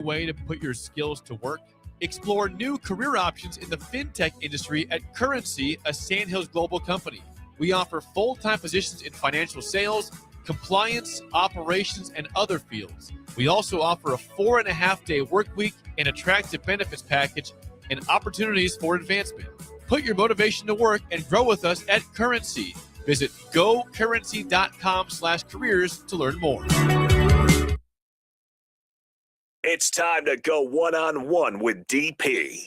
Way to put your skills to work? Explore new career options in the fintech industry at Currency, a Sandhills Global company. We offer full-time positions in financial sales, compliance, operations, and other fields. We also offer a 4.5-day work week, an attractive benefits package, and opportunities for advancement. Put your motivation to work and grow with us at Currency. Visit gocurrency.com/careers to learn more. It's time to go one-on-one with DP.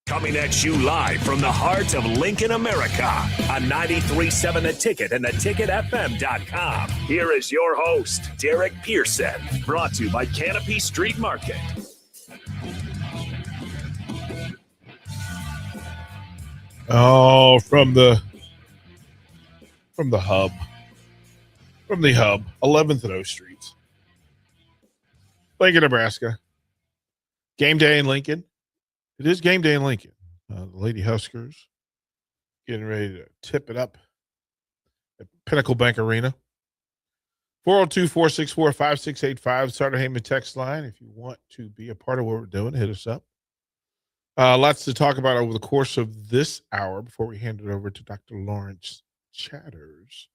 Coming at you live from the heart of Lincoln, America, on 93.7 The Ticket and theticketfm.com. Here is your host, Derek Pearson, brought to you by Canopy Street Market. Oh, from the hub. From the hub, 11th and O Streets. Lincoln, Nebraska. Game day in Lincoln. It is game day in Lincoln. The Lady Huskers getting ready to tip it up at Pinnacle Bank Arena. 402-464-5685. Starter Heyman text line. If you want to be a part of what we're doing, hit us up. Lots to talk about over the course of this hour before we hand it over to Dr. Lawrence Chatters.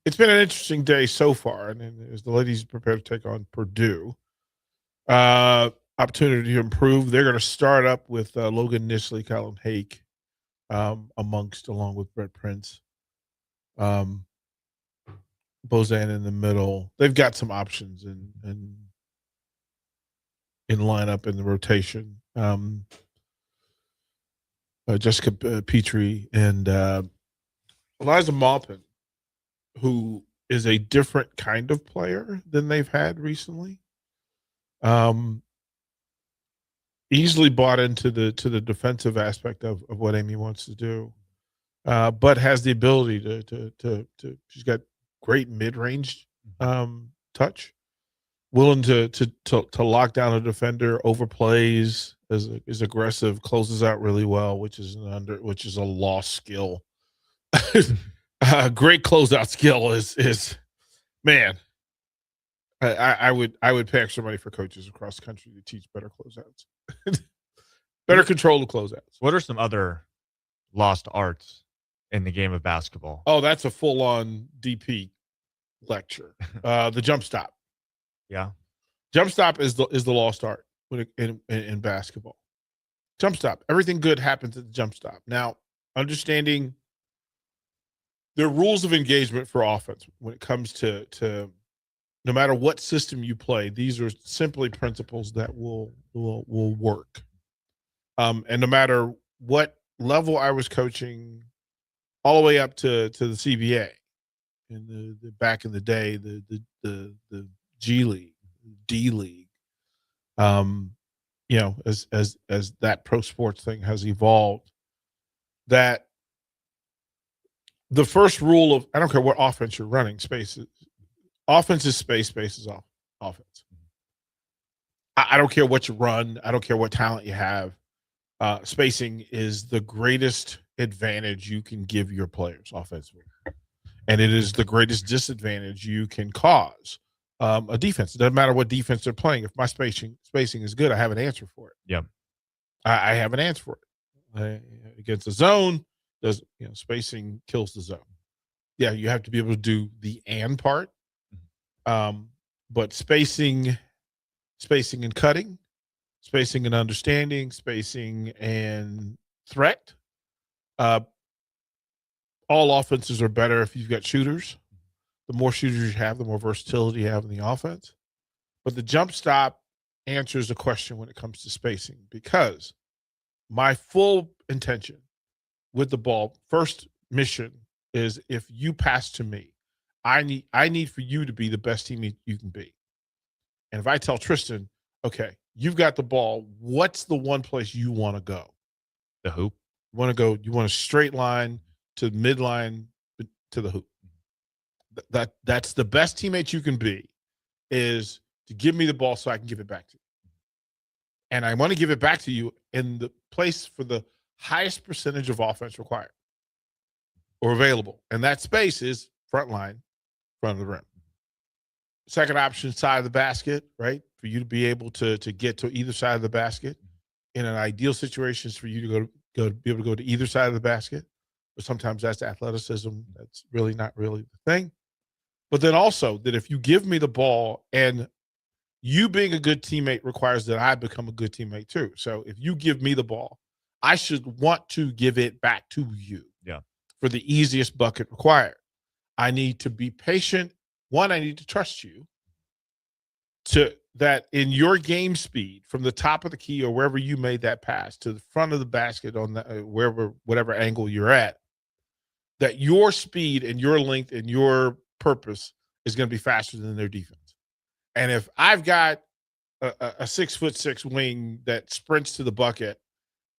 It's been an interesting day so far, and as the ladies prepare to take on Purdue, opportunity to improve. They're going to start up with Logan Nishley, Colin Hake, along with Brett Prince, Bozan in the middle. They've got some options in lineup in the rotation. Jessica Petrie and Eliza Maupin, who is a different kind of player than they've had recently. Easily bought into the defensive aspect of what Amy wants to do, but has the ability to she's got great mid-range touch, willing to lock down a defender, overplays, is aggressive, closes out really well, which is a lost skill. Great closeout skill is man. I would pay extra money for coaches across the country to teach better closeouts, better control the closeouts. What are some other lost arts in the game of basketball? Oh, that's a full-on DP lecture. The jump stop. Yeah, jump stop is the lost art in basketball. Jump stop. Everything good happens at the jump stop. Now, understanding the rules of engagement for offense when it comes to no matter what system you play, these are simply principles that will work. And no matter what level I was coaching, all the way up to the CBA, in the back in the day, the G League, D League, as that pro sports thing has evolved, that the first rule of, I don't care what offense you're running, offense is space is offense. I don't care what you run. I don't care what talent you have. Spacing is the greatest advantage you can give your players offensively. And it is the greatest disadvantage you can cause a defense. It doesn't matter what defense they're playing. If my spacing is good, I have an answer for it. Yeah. I have an answer for it. Against the zone, spacing kills the zone. Yeah, you have to be able to do the and part. But spacing and cutting, spacing and understanding, spacing and threat. All offenses are better if you've got shooters. The more shooters you have, the more versatility you have in the offense. But the jump stop answers the question when it comes to spacing, because my full intention with the ball, first mission is, if you pass to me, I need for you to be the best teammate you can be. And if I tell Tristan, okay, you've got the ball, what's the one place you want to go? The hoop. You want a straight line to midline to the hoop. That's the best teammate you can be, is to give me the ball so I can give it back to you. And I want to give it back to you in the place for the highest percentage of offense required or available. And that space is front line, front of the rim. Second option, side of the basket, right? For you to be able to get to either side of the basket. In an ideal situation is for you to be able to go to either side of the basket. But sometimes that's athleticism. That's really not really the thing. But then also that if you give me the ball, and you being a good teammate requires that I become a good teammate too. So if you give me the ball, I should want to give it back to you. Yeah. For the easiest bucket required. I need to be patient. One, I need to trust you to that in your game speed from the top of the key or wherever you made that pass to the front of the basket on the whatever angle you're at, that your speed and your length and your purpose is going to be faster than their defense. And if I've got a 6'6" wing that sprints to the bucket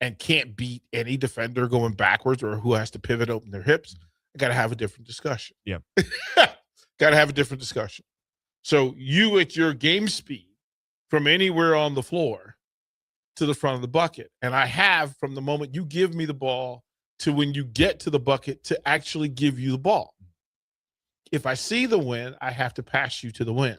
and can't beat any defender going backwards or who has to pivot, open their hips, I got to have a different discussion. Yeah. Got to have a different discussion. So you at your game speed from anywhere on the floor to the front of the bucket. And I have from the moment you give me the ball to when you get to the bucket to actually give you the ball. If I see the win, I have to pass you to the win.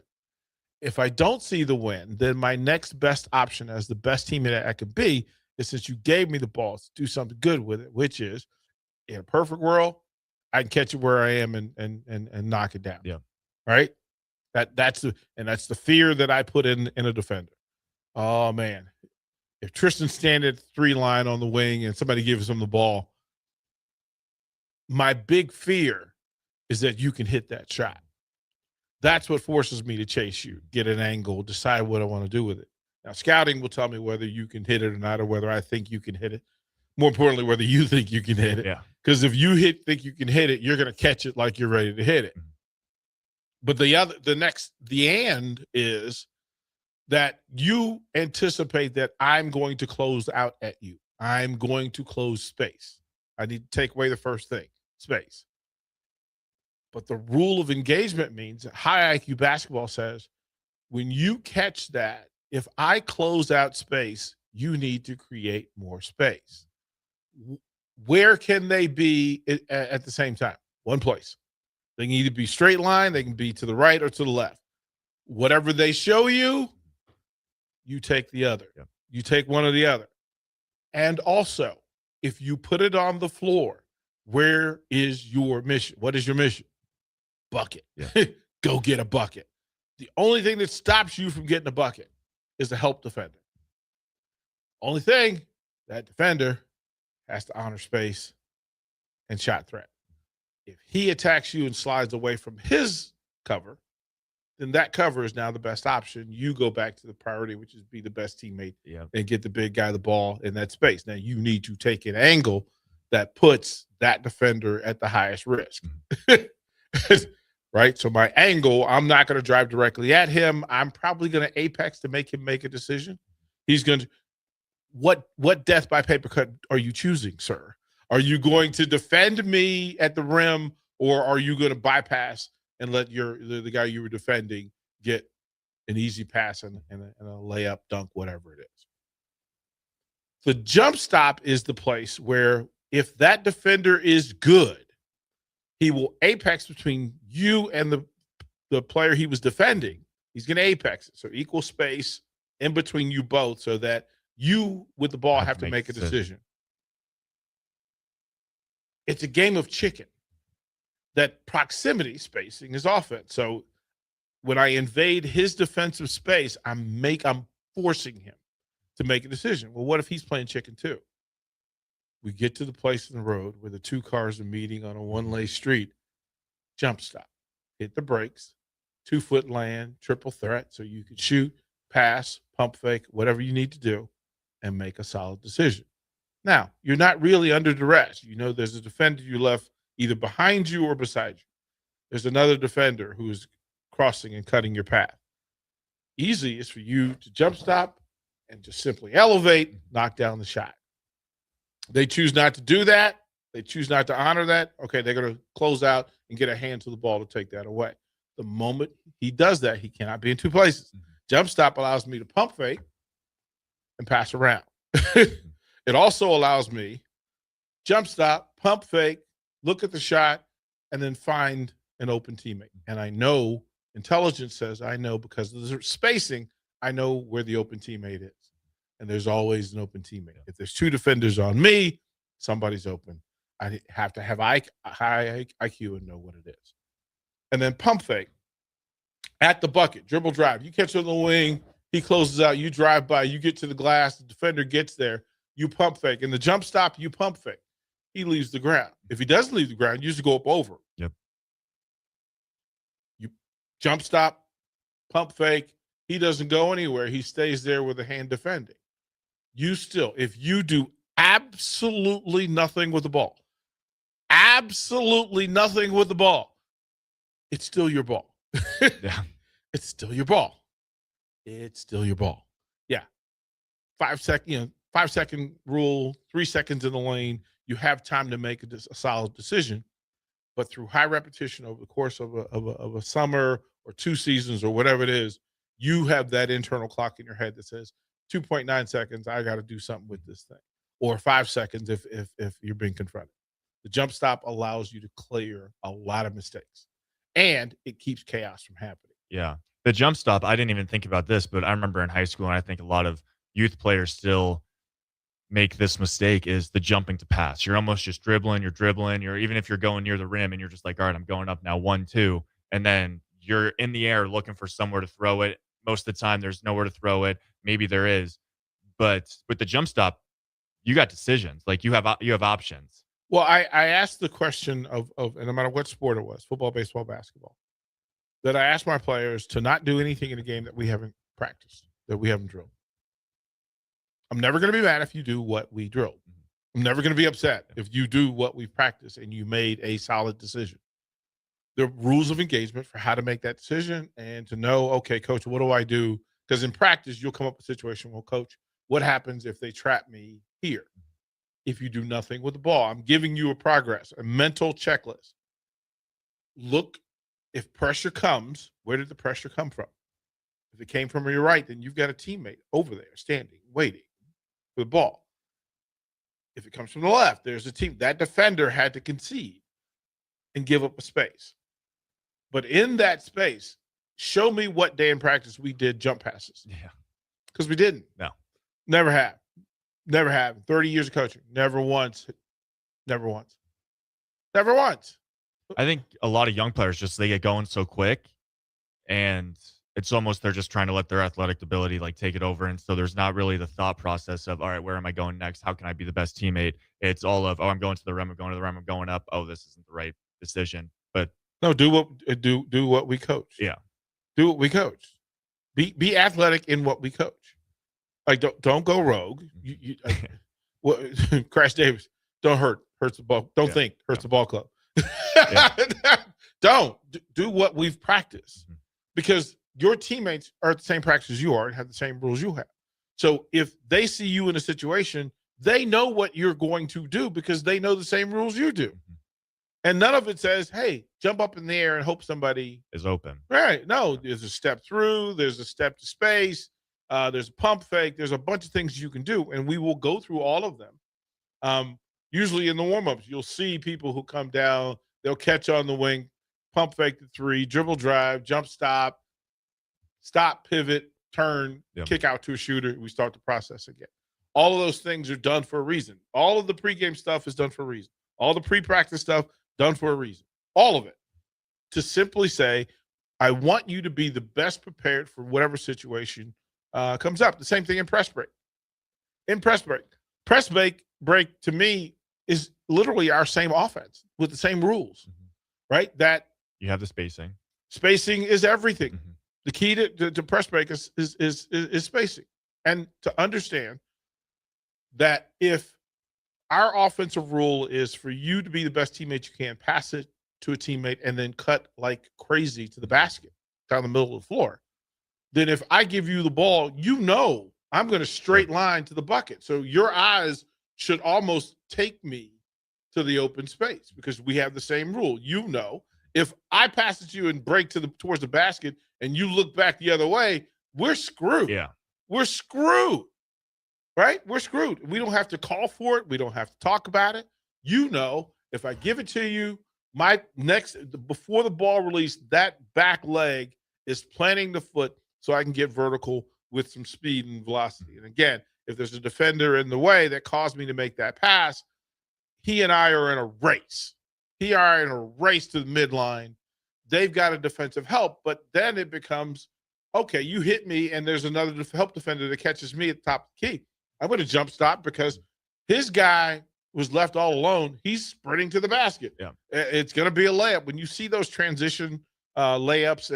If I don't see the win, then my next best option as the best teammate I can be is, since you gave me the ball, to do something good with it, which is, in a perfect world, I can catch it where I am and knock it down. Yeah. Right? That's the fear that I put in a defender. Oh man. If Tristan's standing at the 3 line on the wing and somebody gives him the ball, my big fear is that you can hit that shot. That's what forces me to chase you, get an angle, decide what I want to do with it. Now, scouting will tell me whether you can hit it or not, or whether I think you can hit it. More importantly, whether you think you can hit it. Yeah. Because if you think you can hit it, you're going to catch it like you're ready to hit it. But the end is that you anticipate that I'm going to close out at you. I'm going to close space. I need to take away the first thing, space. But the rule of engagement means that high IQ basketball says, when you catch that, if I close out space, you need to create more space. Where can they be at the same time? One place. They can either be straight line, they can be to the right or to the left. Whatever they show you, you take the other. Yeah. You take one or the other. And also, if you put it on the floor, where is your mission? What is your mission? Bucket. Yeah. Go get a bucket. The only thing that stops you from getting a bucket is the help defender. Only thing, that defender has to honor space and shot threat. If he attacks you and slides away from his cover, then that cover is now the best option. You go back to the priority, which is be the best teammate and get the big guy the ball in that space. Now, you need to take an angle that puts that defender at the highest risk. Right? So my angle, I'm not going to drive directly at him. I'm probably going to apex to make him make a decision. He's going to what death by paper cut are you choosing, sir? Are you going to defend me at the rim, or are you going to bypass and let the guy you were defending get an easy pass and a layup, dunk, whatever it is? The jump stop is the place where if that defender is good, he will apex between you and the player he was defending. He's going to apex it. So equal space in between you both so that you with the ball have to make a decision. It's a game of chicken. That proximity spacing is offense. So when I invade his defensive space, I'm forcing him to make a decision. Well, what if he's playing chicken too? We get to the place in the road where the 2 cars are meeting on a 1-lane street. Jump stop. Hit the brakes. 2-foot land, triple threat. So you can shoot, pass, pump fake, whatever you need to do, and make a solid decision. Now, you're not really under duress. You know there's a defender you left either behind you or beside you. There's another defender who's crossing and cutting your path. Easy is for you to jump stop and just simply elevate, knock down the shot. They choose not to do that. They choose not to honor that. Okay, they're going to close out and get a hand to the ball to take that away. The moment he does that, he cannot be in 2 places. Jump stop allows me to pump fake and pass around. It also allows me jump stop, pump fake, look at the shot, and then find an open teammate. And I know intelligence says I know because of the spacing, I know where the open teammate is. And there's always an open teammate. If there's 2 defenders on me, somebody's open. I have to have high IQ and know what it is. And then pump fake at the bucket, dribble drive. You catch on the wing, he closes out, you drive by, you get to the glass, the defender gets there, you pump fake. In the jump stop, you pump fake. He leaves the ground. If he doesn't leave the ground, you just go up over. Yep. You jump stop, pump fake. He doesn't go anywhere. He stays there with a hand defending. You still, if you do absolutely nothing with the ball, it's still your ball. Yeah. It's still your ball. It's still your ball. Yeah. 5 second rule, 3 seconds in the lane. You have time to make a solid decision. But through high repetition over the course of a summer or 2 seasons or whatever it is, you have that internal clock in your head that says 2.9 seconds, I got to do something with this thing. Or 5 seconds if you're being confronted. The jump stop allows you to clear a lot of mistakes. And it keeps chaos from happening. Yeah. The jump stop, I didn't even think about this, but I remember in high school, and I think a lot of youth players still make this mistake, is the jumping to pass. You're almost just dribbling, you're even if you're going near the rim and you're just like, all right, I'm going up now 1-2. And then you're in the air looking for somewhere to throw it. Most of the time there's nowhere to throw it. Maybe there is. But with the jump stop, you got decisions. Like you have options. Well, I asked the question of and no matter what sport it was, football, baseball, basketball, that I asked my players to not do anything in the game that we haven't practiced, that we haven't drilled. I'm never going to be mad if you do what we drilled. I'm never going to be upset if you do what we've practiced and you made a solid decision. The rules of engagement for how to make that decision and to know, okay, coach, what do I do? Because in practice, you'll come up with a situation, well, coach, what happens if they trap me here? If you do nothing with the ball, I'm giving you a mental checklist. Look, if pressure comes, where did the pressure come from? If it came from your right, then you've got a teammate over there standing, waiting for the ball. If it comes from the left, there's a team. That defender had to concede and give up a space. But in that space, show me what day in practice we did jump passes. Yeah. Because we didn't. No. Never have. 30 years of coaching. Never once. I think a lot of young players they get going so quick, and it's almost they're just trying to let their athletic ability take it over. And so there's not really the thought process of, all right, where am I going next? How can I be the best teammate? It's all of, oh, I'm going to the rim, I'm going up. Oh, this isn't the right decision. But no, do what we coach. Yeah. Do what we coach. Be athletic in what we coach. Like don't go rogue. Crash Davis, don't hurts the ball. Don't think hurts the ball club. Don't do what we've practiced, because your teammates are at the same practice as you are and have the same rules you have. So if they see you in a situation, they know what you're going to do because they know the same rules you do. And none of it says, hey, jump up in the air and hope somebody is open. Right. No, there's a step through, there's a step to space. There's a pump fake. There's a bunch of things you can do, and we will go through all of them. Usually in the warm-ups, you'll see people who come down, they'll catch on the wing, pump fake the 3, dribble drive, jump stop, pivot, turn, kick out to a shooter. We start the process again. All of those things are done for a reason. All of the pregame stuff is done for a reason. All the pre-practice stuff done for a reason. All of it. To simply say, I want you to be the best prepared for whatever situation comes up. The same thing in press break. Press break to me is literally our same offense with the same rules, right? That you have the spacing. Spacing is everything. The key to press break is spacing, and to understand that if our offensive rule is for you to be the best teammate you can, pass it to a teammate, and then cut like crazy to the basket down the middle of the floor, then if I give you the ball, I'm going to straight line to the bucket. So your eyes should almost take me to the open space because we have the same rule. If I pass it to you and break towards the basket and you look back the other way, we're screwed. Yeah. We're screwed, right? We're screwed. We don't have to call for it. We don't have to talk about it. If I give it to you, My next, before the ball release, that back leg is planting the foot so I can get vertical with some speed and velocity. And again, if there's a defender in the way that caused me to make that pass, he and I are in a race. He are in a race to the midline. They've got a defensive help, but then it becomes, okay, you hit me and there's another help defender that catches me at the top of the key. I'm going to jump stop because his guy was left all alone. He's sprinting to the basket. Yeah. It's going to be a layup. When you see those transition layups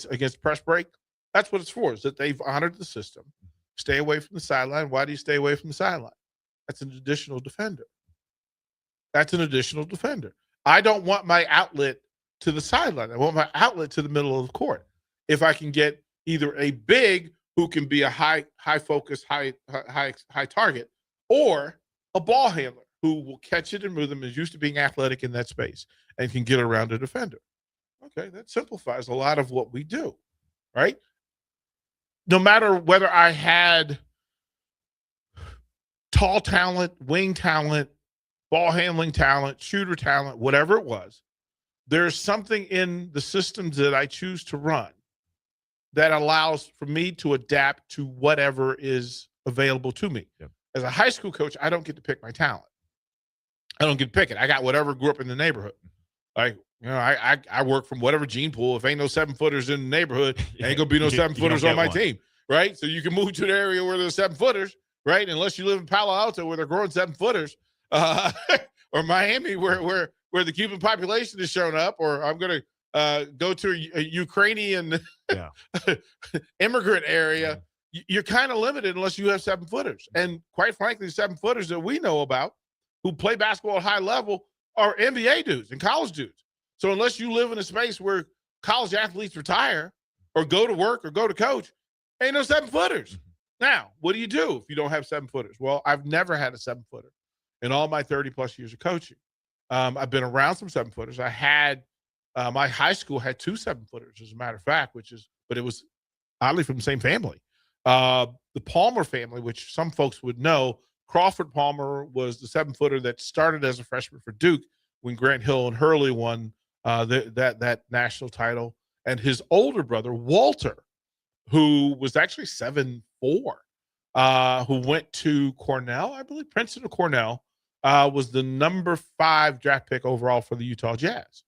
against press break, that's what it's for, is that they've honored the system. Stay away from the sideline. Why do you stay away from the sideline? That's an additional defender. That's an additional defender. I don't want my outlet to the sideline. I want my outlet to the middle of the court. If I can get either a big who can be a high focus, high target, or a ball handler who will catch it and move them, is used to being athletic in that space and can get around a defender. Okay, that simplifies a lot of what we do, right? No matter whether I had tall talent, wing talent, ball handling talent, shooter talent, whatever it was, there's something in the systems that I choose to run that allows for me to adapt to whatever is available to me. Yep. As a high school coach, I don't get to pick my talent. I don't get to pick it. I got whatever grew up in the neighborhood. Like, you know, I work from whatever gene pool. If ain't no 7-footers in the neighborhood, ain't gonna be no 7-footers on my team, right? So you can move to an area where there's 7-footers, right? Unless you live in Palo Alto where they're growing 7-footers, or Miami where the Cuban population has shown up, or I'm gonna go to a Ukrainian immigrant area. Yeah. You're kind of limited unless you have 7-footers. And quite frankly, 7-footers that we know about who play basketball at high level are NBA dudes and college dudes. So unless you live in a space where college athletes retire or go to work or go to coach, ain't no 7-footers. Mm-hmm. Now, what do you do if you don't have 7-footers? Well, I've never had a 7-footer in all my 30 plus years of coaching. I've been around some 7-footers. I had my high school had 2 7-footers, as a matter of fact, but it was oddly from the same family. The Palmer family, which some folks would know, Crawford Palmer was the 7-footer that started as a freshman for Duke when Grant Hill and Hurley won that national title. And his older brother, Walter, who was actually 7'4", who went to Cornell, I believe, Princeton or Cornell, was the number 5 draft pick overall for the Utah Jazz.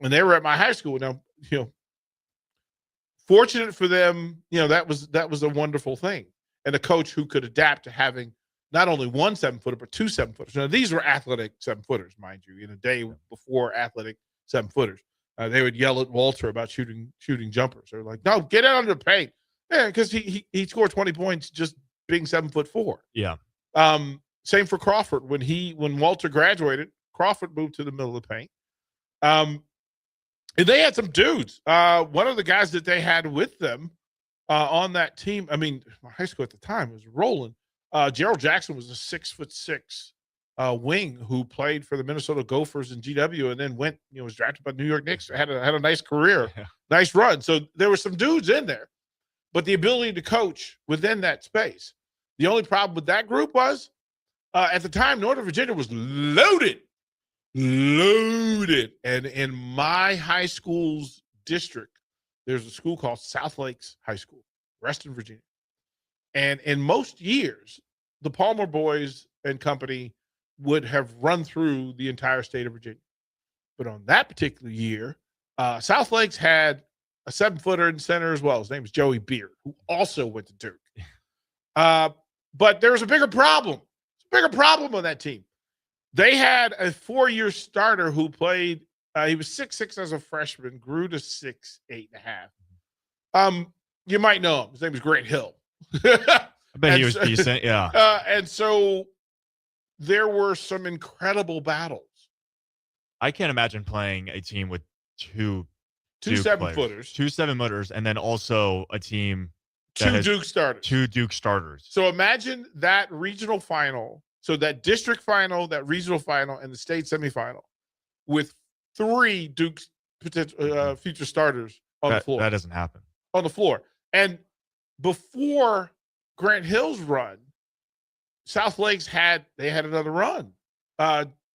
And they were at my high school. Now, you know, fortunate for them, you know, that was a wonderful thing. And a coach who could adapt to having not only one 7-footer, but 2 7-footers. Now, these were athletic 7-footers, mind you, in a day before athletic 7-footers. They would yell at Walter about shooting jumpers. They're like, no, get out under the paint. Yeah, because he scored 20 points just being 7'4". Yeah. Same for Crawford. When Walter graduated, Crawford moved to the middle of the paint. And they had some dudes. One of the guys that they had with them on that team, I mean, my high school at the time was rolling. Gerald Jackson was a 6'6" wing who played for the Minnesota Gophers in GW and then was drafted by New York Knicks. Had a nice career, nice run. So there were some dudes in there, but the ability to coach within that space. The only problem with that group was at the time, Northern Virginia was loaded. And in my high school's district, there's a school called South Lakes High School, Reston, Virginia. And in most years, the Palmer boys and company would have run through the entire state of Virginia. But on that particular year, South Lakes had a 7-footer in center as well. His name is Joey Beard, who also went to Duke. But there was a bigger problem. On that team. They had a 4-year starter who played, he was 6'6" as a freshman, grew to 6'8.5". You might know him. His name is Grant Hill. I bet he was decent, yeah. And so there were some incredible battles. I can't imagine playing a team with two 7-footers. 2 7-footers, and then also a team that 2 Duke starters. So imagine that regional final, so that district final, that regional final, and the state semifinal with 3 Duke potential future starters on the floor. That doesn't happen. On the floor. And before Grant Hill's run, South Lakes had another run.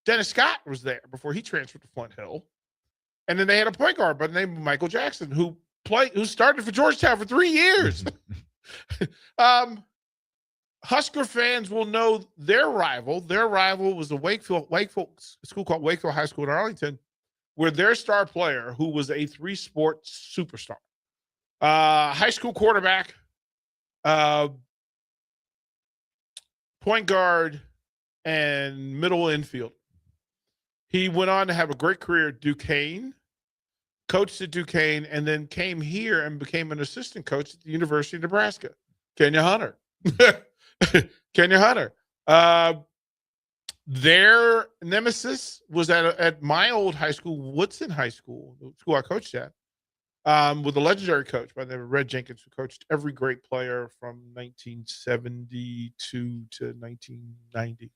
Dennis Scott was there before he transferred to Flint Hill. And then they had a point guard by the name of Michael Jackson who started for Georgetown for 3 years. Husker fans will know their rival. Their rival was a Wakefield school called Wakefield High School in Arlington, where their star player, who was a 3-sport superstar, high school quarterback, point guard, and middle infield. He went on to have a great career at Duquesne, coached at Duquesne, and then came here and became an assistant coach at the University of Nebraska. Kenya Hunter. Kenya Hunter. Their nemesis was at my old high school, Woodson High School, the school I coached at, with a legendary coach by the name of Red Jenkins, who coached every great player from 1972 to 1990.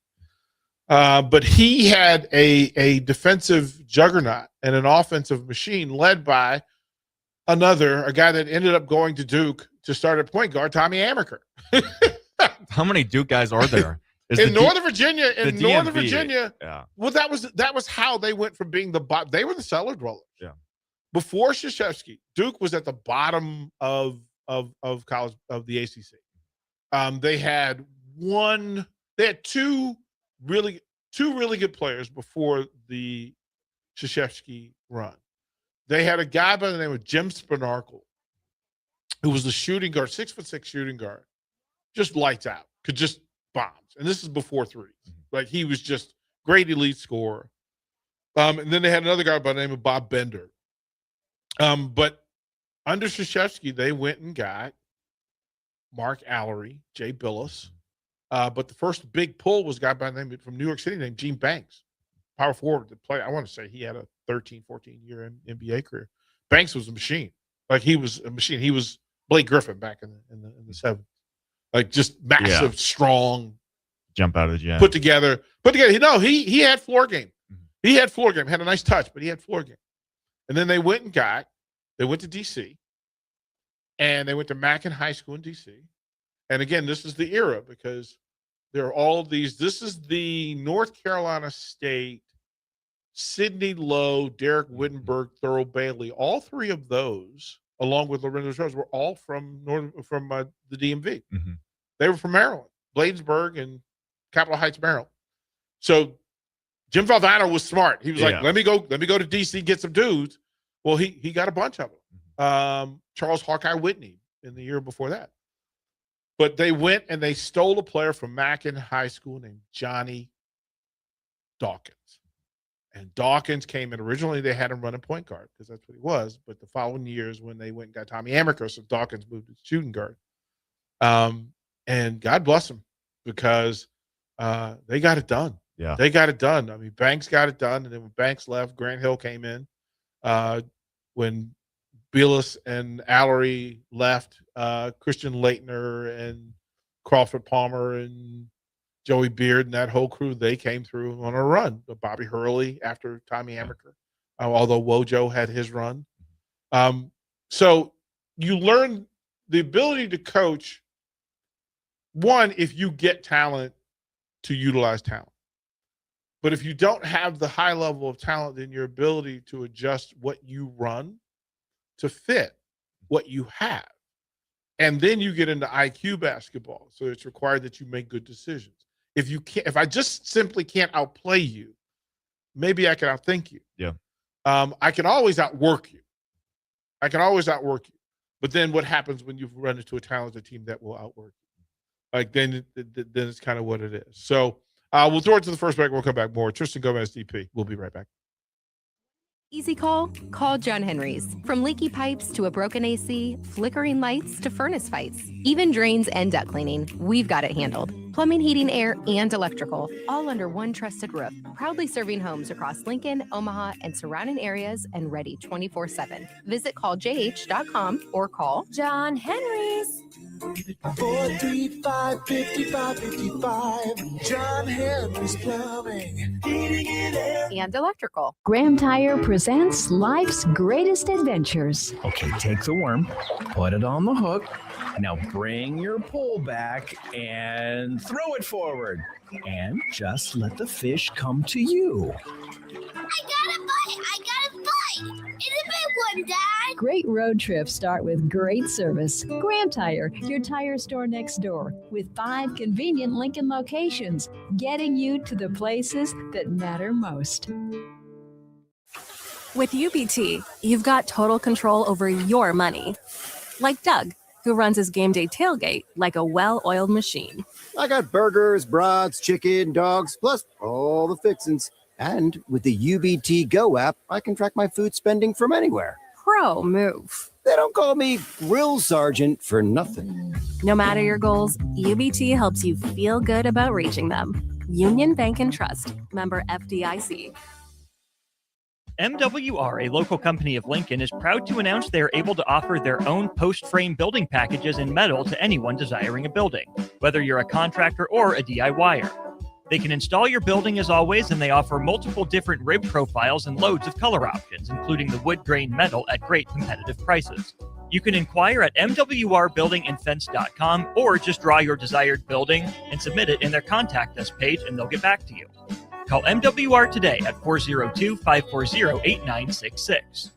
But he had a defensive juggernaut and an offensive machine led by a guy that ended up going to Duke to start at point guard, Tommy Amaker. How many Duke guys are there? In Northern Virginia, yeah. Well, that was how they went from being they were the cellar dwellers. Yeah. Before Krzyzewski, Duke was at the bottom of college of the ACC. They had two really good players before the Krzyzewski run. They had a guy by the name of Jim Spanarkel, who was the shooting guard, 6'6" shooting guard, just lights out, could just bombs. And this is before threes. Like, he was just great elite scorer. And then they had another guy by the name of Bob Bender. But under Krzyzewski, they went and got Mark Allery, Jay Billis. But the first big pull was a guy by the name from New York City named Gene Banks, power forward that played. I want to say he had a 13, 14-year NBA career. Banks was a machine. Like, he was a machine. He was Blake Griffin back in the 70s. Like, just massive, strong, jump out of the gym, put together. No, he had floor game. He had floor game. Had a nice touch, but he had floor game. And then they went to D.C. and they went to Mackin High School in D.C. And again, this is the era because there are all of these. This is the North Carolina State, Sidney Lowe, Derek Wittenberg, Thurl Bailey. All three of those, along with Lorenzo Rose, were all from the DMV. Mm-hmm. They were from Maryland, Bladensburg and Capitol Heights, Maryland. So Jim Valvano was smart. He was like, let me go to DC, get some dudes. Well, he got a bunch of them. Charles Hawkeye Whitney in the year before that. But they went and they stole a player from Mackin High School named Johnny Dawkins. And Dawkins came in. Originally, they had him running point guard because that's what he was. But the following years, when they went and got Tommy Amaker, so Dawkins moved to shooting guard. And God bless him because they got it done. Yeah, they got it done. I mean, Banks got it done. And then when Banks left, Grant Hill came in. When Billis and Allery left, Christian Leitner and Crawford Palmer and Joey Beard and that whole crew, they came through on a run. Bobby Hurley after Tommy Amaker, although Wojo had his run. So you learn the ability to coach, one, if you get talent, to utilize talent. But if you don't have the high level of talent, then your ability to adjust what you run to fit what you have. And then you get into IQ basketball. So it's required that you make good decisions. If I just simply can't outplay you, maybe I can outthink you. Yeah. I can always outwork you. But then what happens when you've run into a talented team that will outwork you? Like, then it's kind of what it is. So we'll throw it to the first break. We'll come back more. Tristan Gomez, DP. We'll be right back. Easy call? Call John Henry's. From leaky pipes to a broken AC, flickering lights to furnace fights, even drains and duct cleaning, we've got it handled. Plumbing, heating, air, and electrical, all under one trusted roof. Proudly serving homes across Lincoln, Omaha, and surrounding areas and ready 24/7. Visit calljh.com or call John Henry's. 435-5555. John Henry's Plumbing. And electrical. Graham Tire presents life's greatest adventures. Okay, take the worm, put it on the hook. Now bring your pole back and throw it forward. And just let the fish come to you. I got a bite! a big one, Dad. Great road trips start with great service. Graham Tire, your tire store next door, with 5 convenient Lincoln locations, getting you to the places that matter most. With UBT, you've got total control over your money. Like Doug, who runs his game day tailgate like a well-oiled machine. I got burgers, brats, chicken, dogs, plus all the fixins. And with the UBT Go app, I can track my food spending from anywhere. Pro move. They don't call me Grill Sergeant for nothing. No matter your goals, UBT helps you feel good about reaching them. Union Bank and Trust. Member FDIC. MWR, a local company of Lincoln, is proud to announce they are able to offer their own post-frame building packages in metal to anyone desiring a building, whether you're a contractor or a DIYer. They can install your building as always, and they offer multiple different rib profiles and loads of color options, including the wood grain metal at great competitive prices. You can inquire at mwrbuildingandfence.com or just draw your desired building and submit it in their Contact Us page, and they'll get back to you. Call MWR today at 402-540-8966.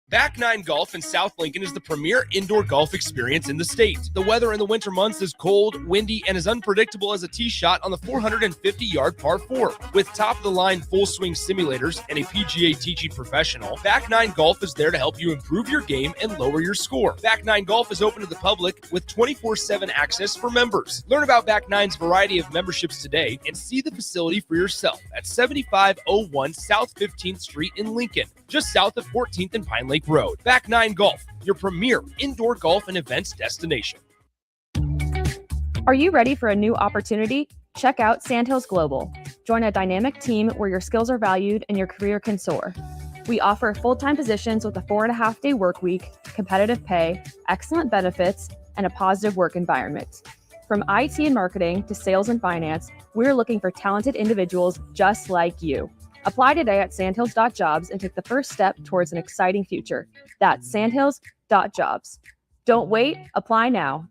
Back Nine Golf in South Lincoln is the premier indoor golf experience in the state. The weather in the winter months is cold, windy, and as unpredictable as a tee shot on the 450-yard par 4. With top-of-the-line full-swing simulators and a PGA teaching professional, Back Nine Golf is there to help you improve your game and lower your score. Back Nine Golf is open to the public with 24/7 access for members. Learn about Back Nine's variety of memberships today and see the facility for yourself at 7501 South 15th Street in Lincoln, just south of 14th and Pine Lake Road. Back Nine Golf, your premier indoor golf and events destination. Are you ready for a new opportunity? Check out Sandhills Global. Join a dynamic team where your skills are valued and your career can soar. We offer full-time positions with a 4.5-day work week, competitive pay, excellent benefits, and a positive work environment. From IT and marketing to sales and finance, we're looking for talented individuals just like you. Apply today at sandhills.jobs and take the first step towards an exciting future. That's sandhills.jobs. Don't wait, apply now.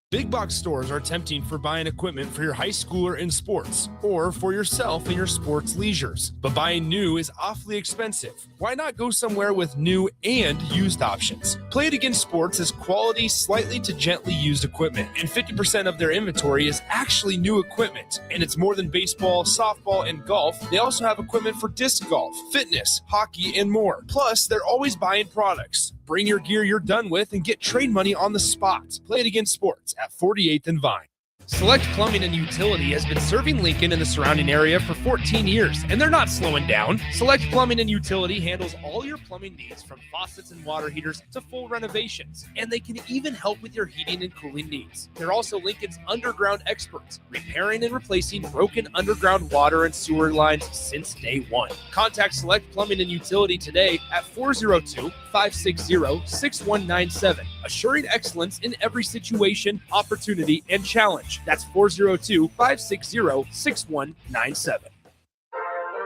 Big box stores are tempting for buying equipment for your high schooler in sports or for yourself in your sports leisures. But buying new is awfully expensive. Why not go somewhere with new and used options? Play It Again Sports has quality, slightly to gently used equipment, and 50% of their inventory is actually new equipment. And it's more than baseball, softball, and golf. They also have equipment for disc golf, fitness, hockey, and more. Plus, they're always buying products. Bring your gear you're done with and get trade money on the spot. Play It Again Sports at 48th and Vine. Select Plumbing and Utility has been serving Lincoln and the surrounding area for 14 years, and they're not slowing down. Select Plumbing and Utility handles all your plumbing needs, from faucets and water heaters to full renovations, and they can even help with your heating and cooling needs. They're also Lincoln's underground experts, repairing and replacing broken underground water and sewer lines since day one. Contact Select Plumbing and Utility today at 402-560-6197, assuring excellence in every situation, opportunity, and challenge. That's 402-560-6197.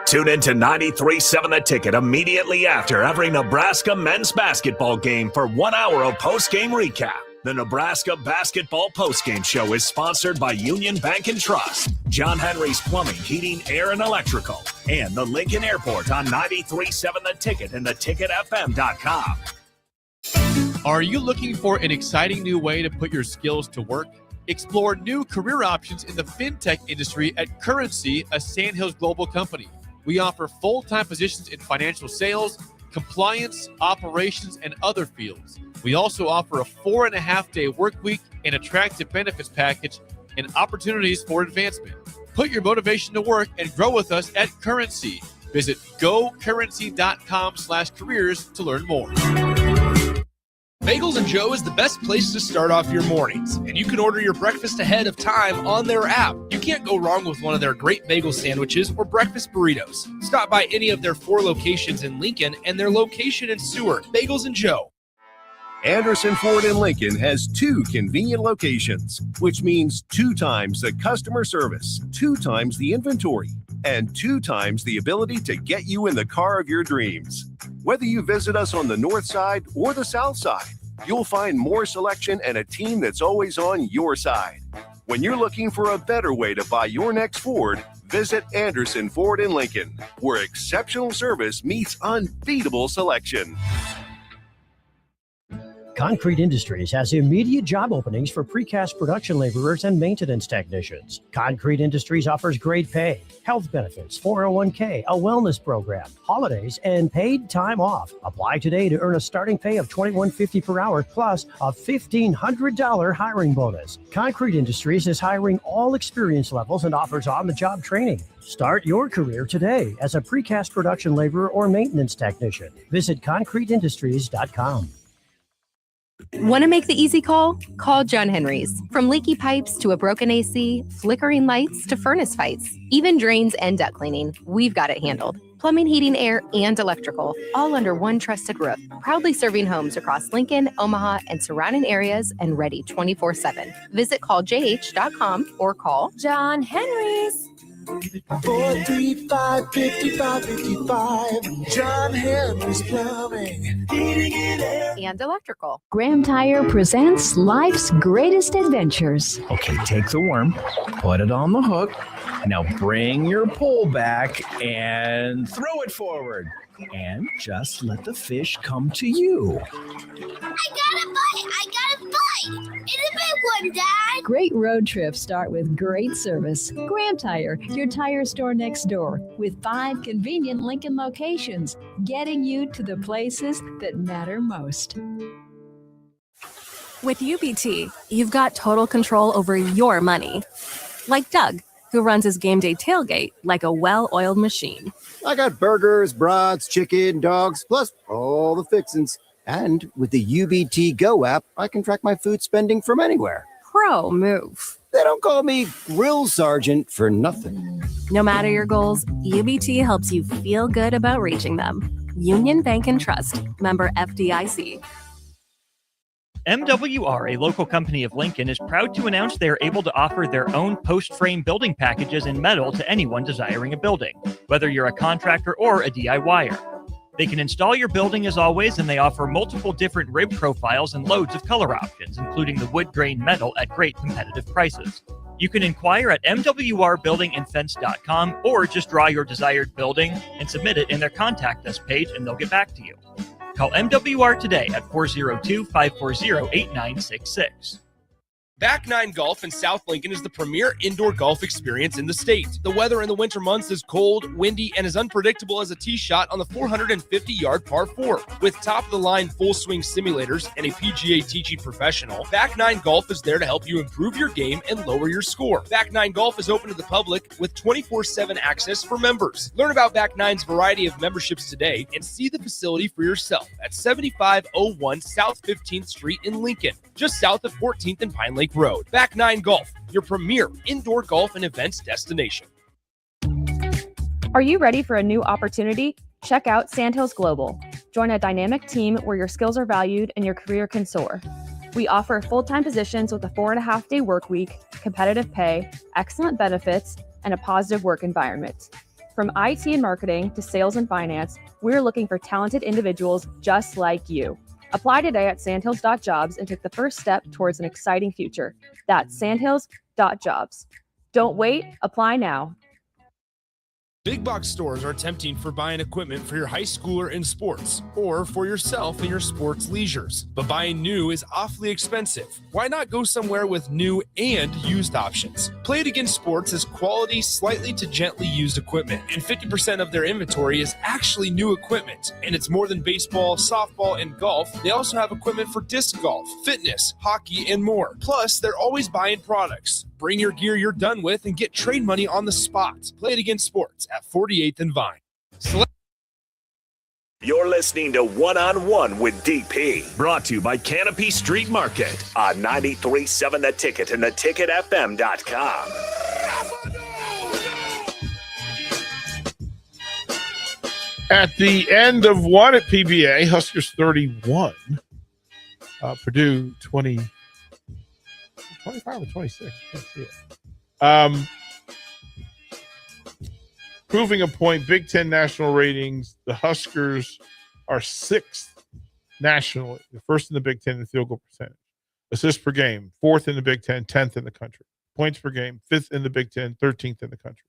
Tune in to 93.7 The Ticket immediately after every Nebraska men's basketball game for 1 hour of post-game recap. The Nebraska Basketball Postgame Show is sponsored by Union Bank and Trust, John Henry's Plumbing, Heating, Air, and Electrical, and the Lincoln Airport on 93.7 The Ticket and theticketfm.com. Are you looking for an exciting new way to put your skills to work? Explore new career options in the fintech industry at Currency, a Sandhills Global company. We offer full-time positions in financial sales, compliance, operations, and other fields. We also offer a 4.5-day work week, an attractive benefits package, and opportunities for advancement. Put your motivation to work and grow with us at Currency. Visit gocurrency.com/careers to learn more. Bagels & Joe is the best place to start off your mornings, and you can order your breakfast ahead of time on their app. You can't go wrong with one of their great bagel sandwiches or breakfast burritos. Stop by any of their 4 locations in Lincoln and their location in Seward. Bagels & Joe. Anderson Ford in Lincoln has 2 convenient locations, which means 2 times the customer service, 2 times the inventory, and 2 times the ability to get you in the car of your dreams. Whether you visit us on the north side or the south side, you'll find more selection and a team that's always on your side. When you're looking for a better way to buy your next Ford, Visit Anderson Ford in Lincoln, where exceptional service meets unbeatable selection. Concrete Industries has immediate job openings for precast production laborers and maintenance technicians. Concrete Industries offers great pay, health benefits, 401k, a wellness program, holidays, and paid time off. Apply today to earn a starting pay of $21.50 per hour plus a $1,500 hiring bonus. Concrete Industries is hiring all experience levels and offers on-the-job training. Start your career today as a precast production laborer or maintenance technician. Visit concreteindustries.com. Want to make the easy call? Call John Henry's. From leaky pipes to a broken AC, flickering lights to furnace fights, even drains and duct cleaning, we've got it handled. Plumbing, heating, air, and electrical, all under one trusted roof. Proudly serving homes across Lincoln, Omaha, and surrounding areas and ready 24/7. Visit calljh.com or call John Henry's. 435-5555. John Henry's Plumbing, Heating and Air. and electrical. Graham Tire presents life's greatest adventures. Okay, take the worm, put it on the hook. Now bring your pole back and throw it forward. And just let the fish come to you. I got a bite! It's a big one, Dad! Great road trips start with great service. Graham Tire, your tire store next door, with 5 convenient Lincoln locations, getting you to the places that matter most. With UBT, you've got total control over your money. Like Doug, who runs his game day tailgate like a well-oiled machine. I got burgers, brats, chicken, dogs, plus all the fixins. And with the UBT Go app, I can track my food spending from anywhere. Pro move. They don't call me Grill Sergeant for nothing. No matter your goals, UBT helps you feel good about reaching them. Union Bank and Trust. Member FDIC. MWR, a local company of Lincoln, is proud to announce they are able to offer their own post-frame building packages in metal to anyone desiring a building, whether you're a contractor or a DIYer. They can install your building as always, and they offer multiple different rib profiles and loads of color options, including the wood grain metal at great competitive prices. You can inquire at mwrbuildingandfence.com or just draw your desired building and submit it in their Contact Us page, and they'll get back to you. Call MWR today at 402-540-8966. Back Nine Golf in South Lincoln is the premier indoor golf experience in the state. The weather in the winter months is cold, windy, and as unpredictable as a tee shot on the 450-yard par 4. With top-of-the-line full-swing simulators and a PGA teaching professional, Back Nine Golf is there to help you improve your game and lower your score. Back Nine Golf is open to the public with 24/7 access for members. Learn about Back Nine's variety of memberships today and see the facility for yourself at 7501 South 15th Street in Lincoln, just south of 14th and Pine Lake Road. Back Nine Golf, your premier indoor golf and events destination. Are you ready for a new opportunity? Check out Sandhills Global. Join a dynamic team where your skills are valued and your career can soar. We offer full-time positions with a 4.5-day work week, competitive pay, excellent benefits, and a positive work environment. From IT and marketing to sales and finance, we're looking for talented individuals just like you. Apply today at sandhills.jobs and take the first step towards an exciting future. That's sandhills.jobs. Don't wait, apply now. Big box stores are tempting for buying equipment for your high schooler in sports or for yourself in your sports leisures. But buying new is awfully expensive. Why not go somewhere with new and used options? Play It Again Sports has quality, slightly to gently used equipment, and 50% of their inventory is actually new equipment. And it's more than baseball, softball, and golf. They also have equipment for disc golf, fitness, hockey, and more. Plus, they're always buying products. Bring your gear you're done with and get trade money on the spot. Play It Again Sports at 48th and Vine. You're listening to One on One with DP, brought to you by Canopy Street Market on 93.7 The Ticket and theticketfm.com. At the end of one at PBA, Huskers 31, Purdue 25 or 26. Can't see it. Proving a point, Big Ten national ratings, the Huskers are 6th nationally, the first in the Big Ten in field goal percentage. Assists per game, 4th in the Big Ten, 10th in the country. Points per game, 5th in the Big Ten, 13th in the country.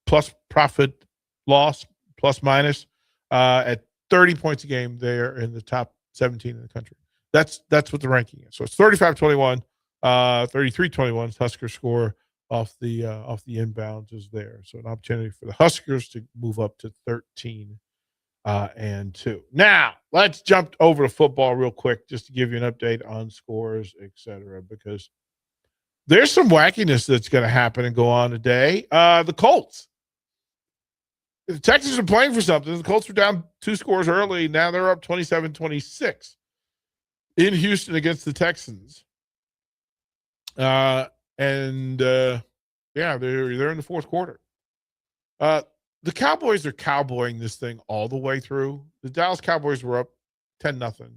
plus profit loss, plus minus, at 30 points a game. They're in the top 17 in the country. That's what the ranking is. So it's 35-21, 33-21. Husker score off the inbounds is there. So an opportunity for the Huskers to move up to 13-2. Now let's jump over to football real quick, just to give you an update on scores, etc. Because there's some wackiness that's going to happen and go on today. The Colts. The Texans are playing for something. The Colts were down 2 scores early. Now they're up 27-26 in Houston against the Texans. They're in the fourth quarter. The Cowboys are cowboying this thing all the way through. The Dallas Cowboys were up 10-0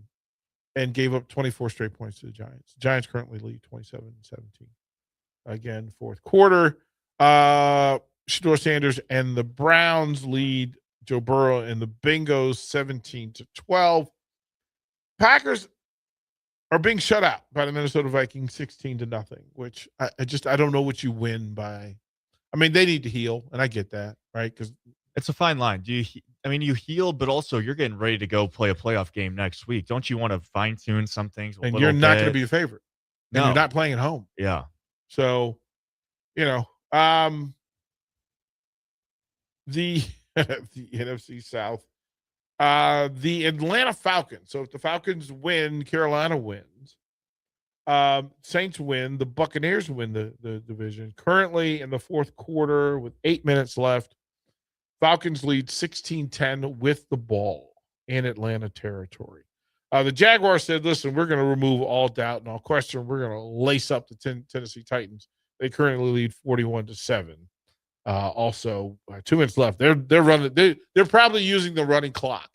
and gave up 24 straight points to the Giants. The Giants currently lead 27-17. Again, fourth quarter. Shedeur Sanders and the Browns lead Joe Burrow and the Bengals 17-12. Packers are being shut out by the Minnesota Vikings 16-0, which I don't know what you win by. I mean, they need to heal, and I get that, right? Because it's a fine line. You heal, but also you're getting ready to go play a playoff game next week. Don't you want to fine tune some things? And you're not going to be a favorite. And you're not playing at home. Yeah. So, the NFC South, the Atlanta Falcons. So if the Falcons win, Carolina wins. Saints win, the Buccaneers win the division. Currently in the fourth quarter with 8 minutes left, Falcons lead 16-10 with the ball in Atlanta territory. The Jaguars said, listen, we're going to remove all doubt and all question. We're going to lace up the Tennessee Titans. They currently lead 41-7. Also, 2 minutes left. They're running. They're probably using the running clock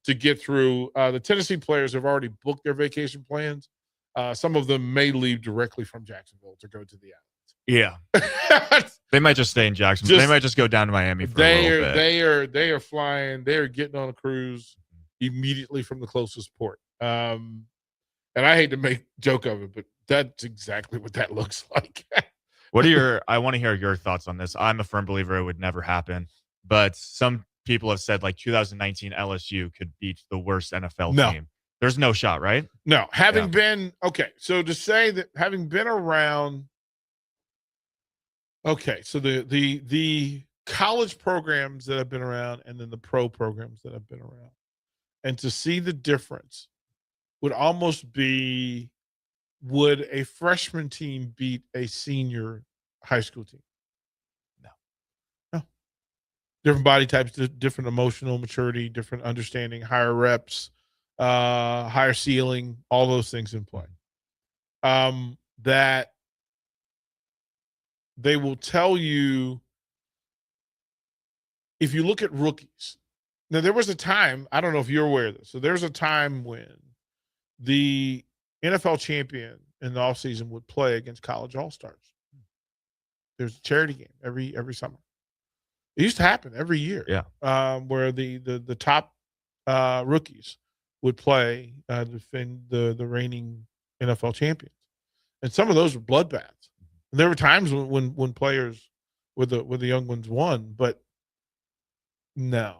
to get through. The Tennessee players have already booked their vacation plans. Some of them may leave directly from Jacksonville to go to the islands. Yeah, they might just stay in Jacksonville. They might just go down to Miami for a little bit. They are flying. They are getting on a cruise immediately from the closest port. And I hate to make joke of it, but that's exactly what that looks like. I want to hear your thoughts on this. I'm a firm believer it would never happen, but some people have said like 2019 LSU could beat the worst NFL team. There's no shot, right? No. Having been so to say that having been around, so the college programs that have been around and then the pro programs that have been around, and to see the difference would almost be, would a freshman team beat a senior high school team? No. Different body types, different emotional maturity, different understanding, higher reps, higher ceiling, all those things in play. That they will tell you, if you look at rookies. Now, there was a time, I don't know if you're aware of this. So there's a time when the NFL champion in the offseason would play against college all-stars. There's a charity game every summer. It used to happen every year. Yeah. Where the top rookies would play defend the reigning NFL champions. And some of those were bloodbaths. And there were times when players with the young ones won, but no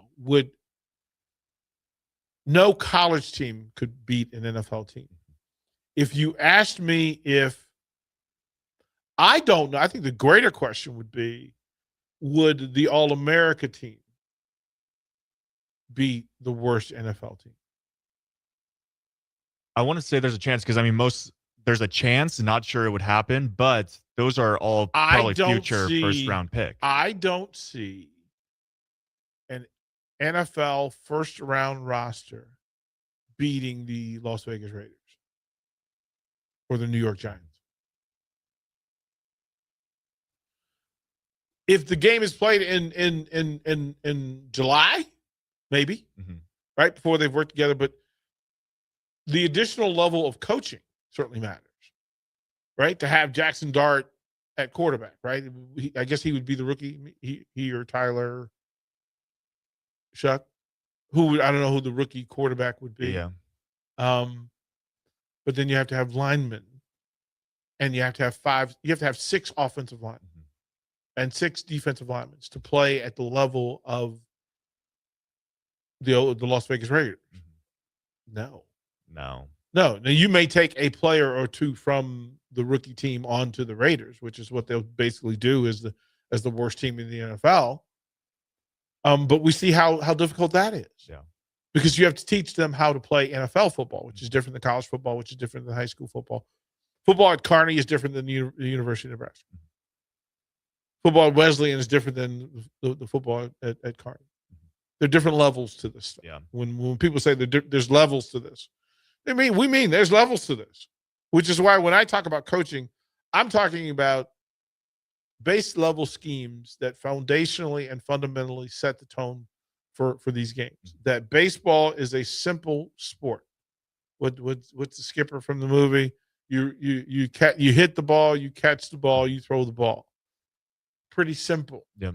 college team could beat an NFL team. If you asked me I don't know. I think the greater question would be, would the All-America team beat the worst NFL team? I want to say there's a chance because, there's a chance. Not sure it would happen, but those are all probably future first-round picks. I don't see an NFL first-round roster beating the Las Vegas Raiders or the New York Giants. If the game is played in July, maybe, right before they've worked together, but the additional level of coaching certainly matters, right? To have Jackson Dart at quarterback, right? I guess he would be the rookie. He or Tyler Shuck, I don't know who the rookie quarterback would be. Yeah. But then you have to have linemen, and you have to have 6 offensive linemen. and 6 defensive linemen to play at the level of the Las Vegas Raiders? No. No. Now, you may take a player or two from the rookie team onto the Raiders, which is what they'll basically do as the worst team in the NFL. But we see how difficult that is. Yeah. Because you have to teach them how to play NFL football, which is different than college football, which is different than high school football. Football at Kearney is different than the University of Nebraska. Football at Wesleyan is different than the football at Kearney. There are different levels to this stuff. Yeah. When people say there's levels to this, we mean there's levels to this, which is why when I talk about coaching, I'm talking about base level schemes that foundationally and fundamentally set the tone for these games. That baseball is a simple sport. What's the skipper from the movie? You hit the ball, you catch the ball, you throw the ball. Pretty simple. Yeah.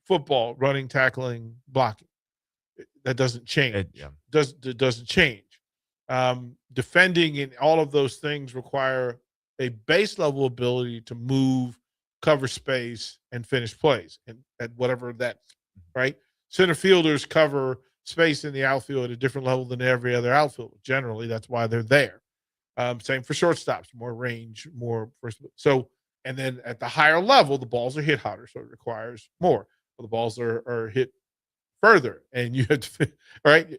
Football, running, tackling, blocking. That doesn't change. It doesn't change. Defending and all of those things require a base level ability to move, cover space, and finish plays, and at whatever that's right. Center fielders cover space in the outfield at a different level than every other outfielder. Generally, that's why they're there. Same for shortstops, more range, more first. So, and then at the higher level, the balls are hit harder, so it requires more. Well, the balls are hit further, and you have to, right?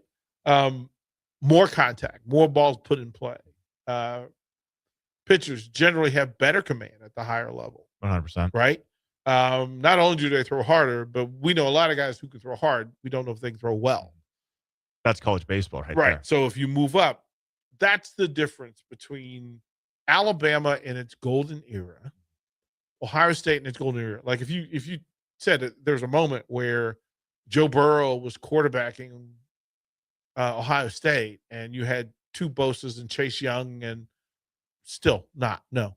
More contact, more balls put in play. Pitchers generally have better command at the higher level. 100%. Right? Not only do they throw harder, but we know a lot of guys who can throw hard. We don't know if they can throw well. That's college baseball right Right. there. So if you move up, that's the difference between Alabama in its golden era, Ohio State in its golden era. Like if you said that there's a moment where Joe Burrow was quarterbacking Ohio State and you had two Bosa's and Chase Young, and still not. No.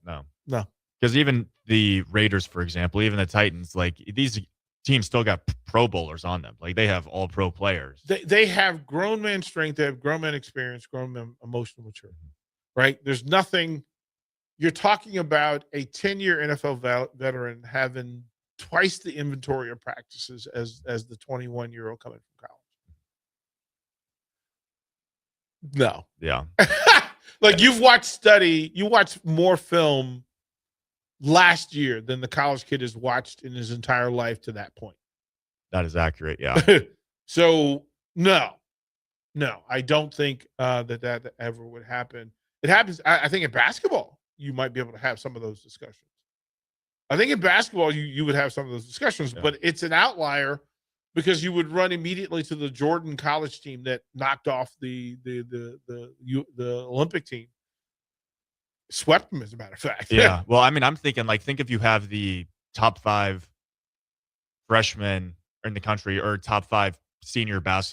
Because even the Raiders, for example, even the Titans, like these teams still got Pro Bowlers on them. Like they have all pro players. They have grown man strength. They have grown man experience, grown man emotional maturity, right? There's nothing. You're talking about a 10-year NFL veteran having twice the inventory of practices as the 21-year-old coming from college. No. Yeah. Like you watched more film last year than the college kid has watched in his entire life to that point. That is accurate. Yeah. So no, I don't think that ever would happen. It happens. I think in basketball, you might be able to have some of those discussions. I think in basketball, you would have some of those discussions, but it's an outlier because you would run immediately to the Jordan college team that knocked off the Olympic team. Swept them, as a matter of fact. Yeah. Well, I mean, I'm thinking think if you have the top 5 freshmen in the country or top 5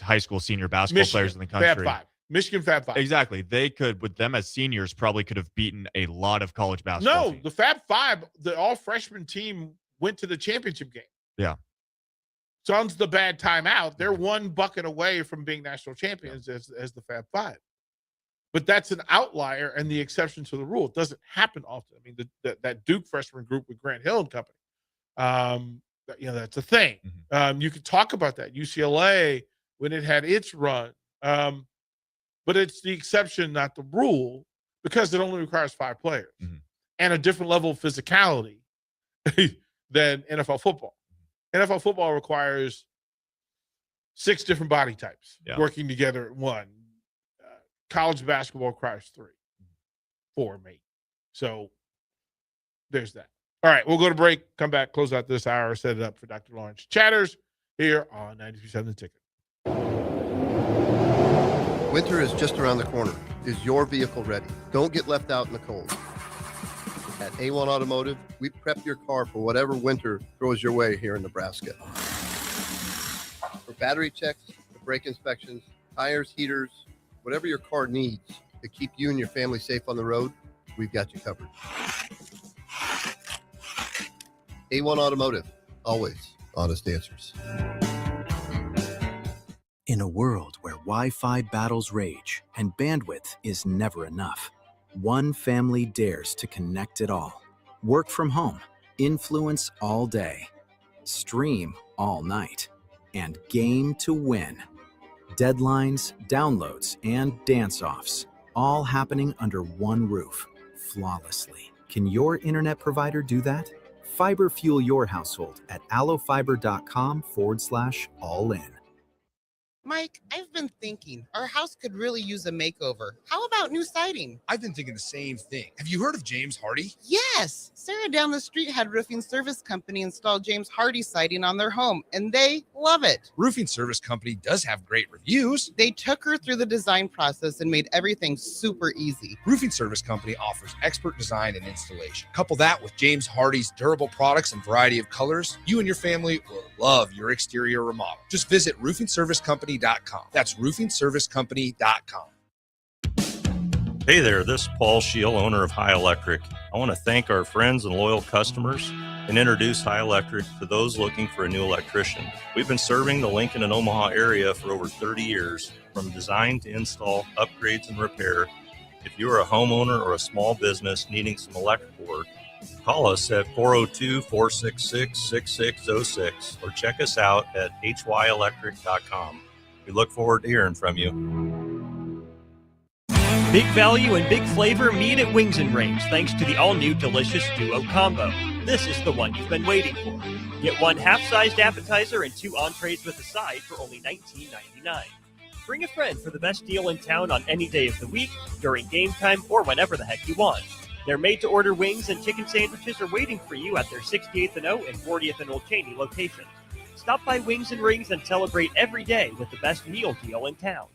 high school senior basketball players in the country. Fab 5. Michigan Fab 5. Exactly. They could, with them as seniors, probably could have beaten a lot of college basketball No, teams. the Fab 5, the all freshman team went to the championship game. Yeah. Sounds the bad timeout. They're one bucket away from being national champions as the Fab 5. But that's an outlier and the exception to the rule. It doesn't happen often. I mean, that Duke freshman group with Grant Hill and company, that's a thing. Mm-hmm. You could talk about that. UCLA, when it had its run. But it's the exception, not the rule, because it only requires 5 players and a different level of physicality than NFL football. NFL football requires 6 different body types working together at one. College basketball requires 3, 4 maybe. So there's that. All right, we'll go to break, come back, close out this hour, set it up for Dr. Lawrence Chatters here on 93.7 The Ticket. Winter is just around the corner. Is your vehicle ready? Don't get left out in the cold. At A1 Automotive, we prep your car for whatever winter throws your way here in Nebraska. For battery checks, for brake inspections, tires, heaters, whatever your car needs to keep you and your family safe on the road, we've got you covered. A1 Automotive, always honest answers. In a world where Wi-Fi battles rage and bandwidth is never enough, one family dares to connect it all. Work from home, influence all day, stream all night, and game to win. Deadlines, downloads, and dance-offs, all happening under one roof, flawlessly. Can your internet provider do that? Fiber fuel your household at allofiber.com/all-in. Mike, I've been thinking our house could really use a makeover. How about new siding? I've been thinking the same thing. Have you heard of James Hardy? Yes. Sarah down the street had Roofing Service Company install James Hardy siding on their home, and they love it. Roofing Service Company does have great reviews. They took her through the design process and made everything super easy. Roofing Service Company offers expert design and installation. Couple that with James Hardy's durable products and variety of colors, you and your family will love your exterior remodel. Just visit roofingservicecompany.com. That's roofingservicecompany.com. Hey there, this is Paul Scheel, owner of High Electric. I want to thank our friends and loyal customers and introduce High Electric to those looking for a new electrician. We've been serving the Lincoln and Omaha area for over 30 years, from design to install, upgrades, and repair. If you are a homeowner or a small business needing some electrical work, call us at 402-466-6606 or check us out at hyelectric.com. We look forward to hearing from you. Big value and big flavor meet at Wings and Rings thanks to the all-new delicious Duo Combo. This is the one you've been waiting for. Get one half-sized appetizer and 2 entrees with a side for only $19.99. Bring a friend for the best deal in town on any day of the week, during game time, or whenever the heck you want. Their made-to-order wings and chicken sandwiches are waiting for you at their 68th and O and 40th and Old Cheney locations. Stop by Wings and Rings and celebrate every day with the best meal deal in town.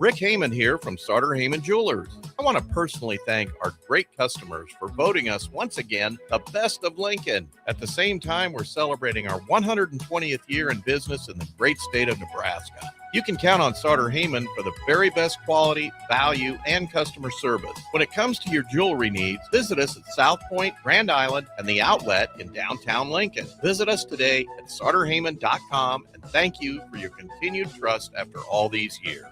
Rick Heyman here from Sartor Heyman Jewelers. I want to personally thank our great customers for voting us once again the best of Lincoln. At the same time, we're celebrating our 120th year in business in the great state of Nebraska. You can count on Sartor Heyman for the very best quality, value, and customer service. When it comes to your jewelry needs, visit us at South Point, Grand Island, and the Outlet in downtown Lincoln. Visit us today at sartorheyman.com, and thank you for your continued trust after all these years.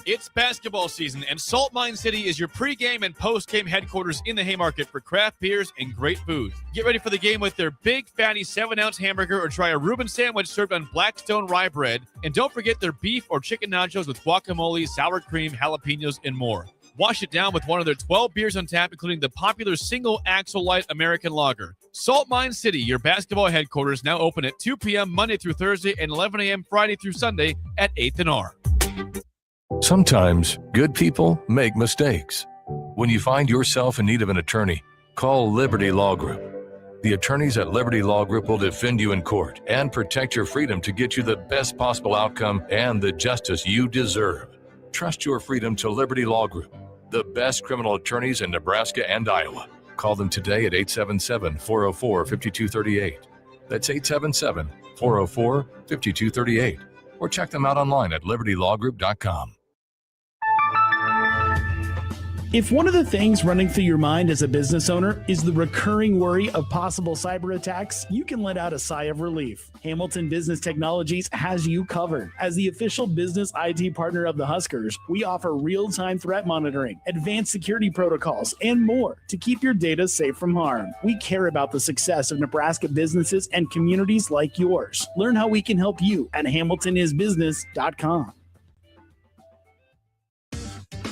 It's basketball season, and Salt Mine City is your pregame and postgame headquarters in the Haymarket for craft beers and great food. Get ready for the game with their big, fatty 7-ounce hamburger or try a Reuben sandwich served on Blackstone rye bread. And don't forget their beef or chicken nachos with guacamole, sour cream, jalapenos, and more. Wash it down with one of their 12 beers on tap, including the popular Single Axle Light American Lager. Salt Mine City, your basketball headquarters, now open at 2 p.m. Monday through Thursday and 11 a.m. Friday through Sunday at 8th and R. Sometimes good people make mistakes. When you find yourself in need of an attorney, call Liberty Law Group. The attorneys at Liberty Law Group will defend you in court and protect your freedom to get you the best possible outcome and the justice you deserve. Trust your freedom to Liberty Law Group, the best criminal attorneys in Nebraska and Iowa. Call them today at 877-404-5238. That's 877-404-5238. Or check them out online at libertylawgroup.com. If one of the things running through your mind as a business owner is the recurring worry of possible cyber attacks, you can let out a sigh of relief. Hamilton Business Technologies has you covered. As the official business IT partner of the Huskers, we offer real-time threat monitoring, advanced security protocols, and more to keep your data safe from harm. We care about the success of Nebraska businesses and communities like yours. Learn how we can help you at hamiltonisbusiness.com.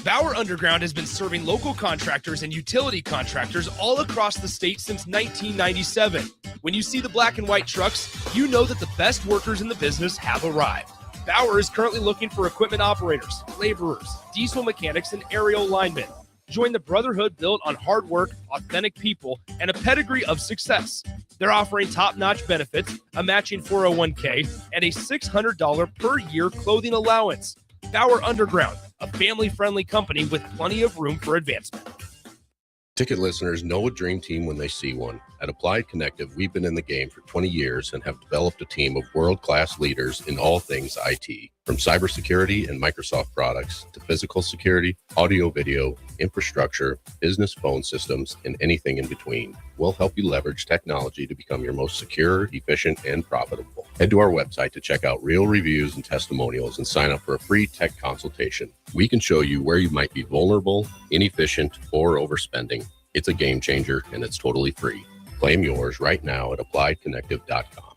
Bauer Underground has been serving local contractors and utility contractors all across the state since 1997. When you see the black and white trucks, you know that the best workers in the business have arrived. Bauer is currently looking for equipment operators, laborers, diesel mechanics, and aerial linemen. Join the brotherhood built on hard work, authentic people, and a pedigree of success. They're offering top-notch benefits, a matching 401k, and a $600 per year clothing allowance. Bauer Underground, a family-friendly company with plenty of room for advancement. Ticket listeners know a dream team when they see one. At Applied Connective, we've been in the game for 20 years and have developed a team of world-class leaders in all things IT. From cybersecurity and Microsoft products to physical security, audio, video, infrastructure, business phone systems, and anything in between. We'll help you leverage technology to become your most secure, efficient, and profitable. Head to our website to check out real reviews and testimonials and sign up for a free tech consultation. We can show you where you might be vulnerable, inefficient, or overspending. It's a game changer, and it's totally free. Claim yours right now at appliedconnective.com.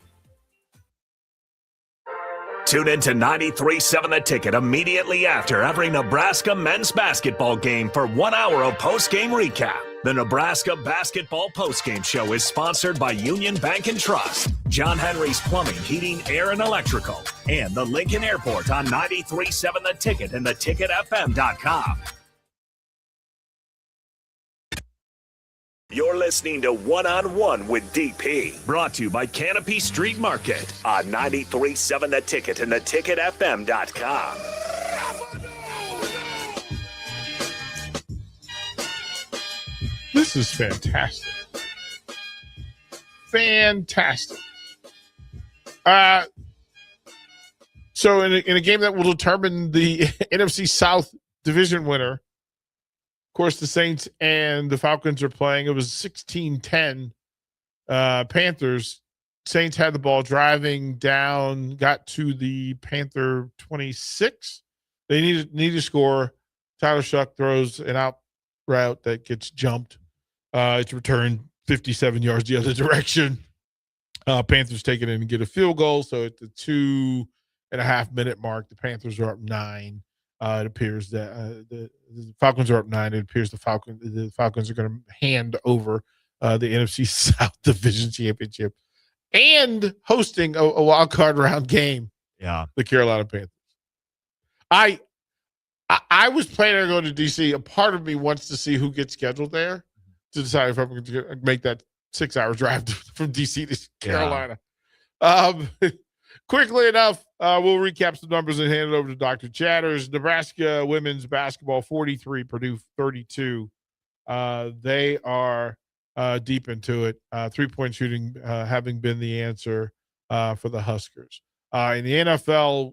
Tune in to 93.7 The Ticket immediately after every Nebraska men's basketball game for 1 hour of post-game recap. The Nebraska Basketball Postgame Show is sponsored by Union Bank and Trust, John Henry's Plumbing, Heating, Air, and Electrical, and the Lincoln Airport on 93.7 The Ticket and theticketfm.com. You're listening to One-on-One with DP, brought to you by Canopy Street Market on 93.7 The Ticket and theticketfm.com. This is fantastic. Fantastic. So in a game that will determine the NFC South division winner, of course, the Saints and the Falcons are playing. It was 16-10 Panthers. Saints had the ball driving down, got to the Panther 26. They need to score. Tyler Shuck throws an out route that gets jumped. It's returned 57 yards the other direction. Panthers take it in and get a field goal. So at the 2.5-minute mark, the Panthers are up 9. It appears that the Falcons are up 9. It appears the Falcons are going to hand over the NFC South Division Championship and hosting a wild card round game. Yeah, the Carolina Panthers. I was planning on going to DC. A part of me wants to see who gets scheduled there to decide if I'm going to make that 6-hour drive from DC to Carolina. Quickly enough, we'll recap some numbers and hand it over to Dr. Chatters. Nebraska women's basketball 43, Purdue 32. They are deep into it. 3-point shooting having been the answer for the Huskers. In the NFL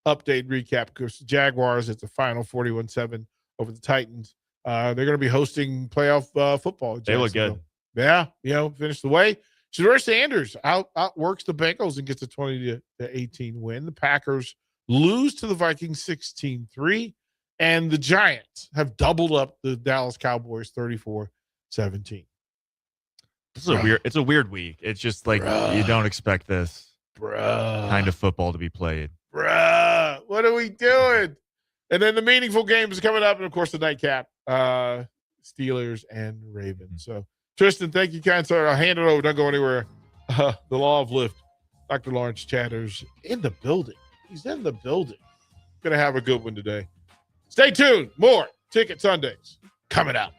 update recap, because the Jaguars, it's a final 41-7 over the Titans. They're going to be hosting playoff football. They look good. Yeah, finished the way. Shedeur Sanders outworks the Bengals and gets a 20-18 win. The Packers lose to the Vikings 16-3, and the Giants have doubled up the Dallas Cowboys 34-17. It's a weird week. It's just like you don't expect this kind of football to be played. What are we doing? And then the meaningful game is coming up, and of course the nightcap, Steelers and Ravens. So Tristan, thank you, kind sir. I'll hand it over. Don't go anywhere. The Law of Lift, Dr. Lawrence Chatters in the building. He's in the building. Gonna have a good one today. Stay tuned. More Ticket Sundays coming out.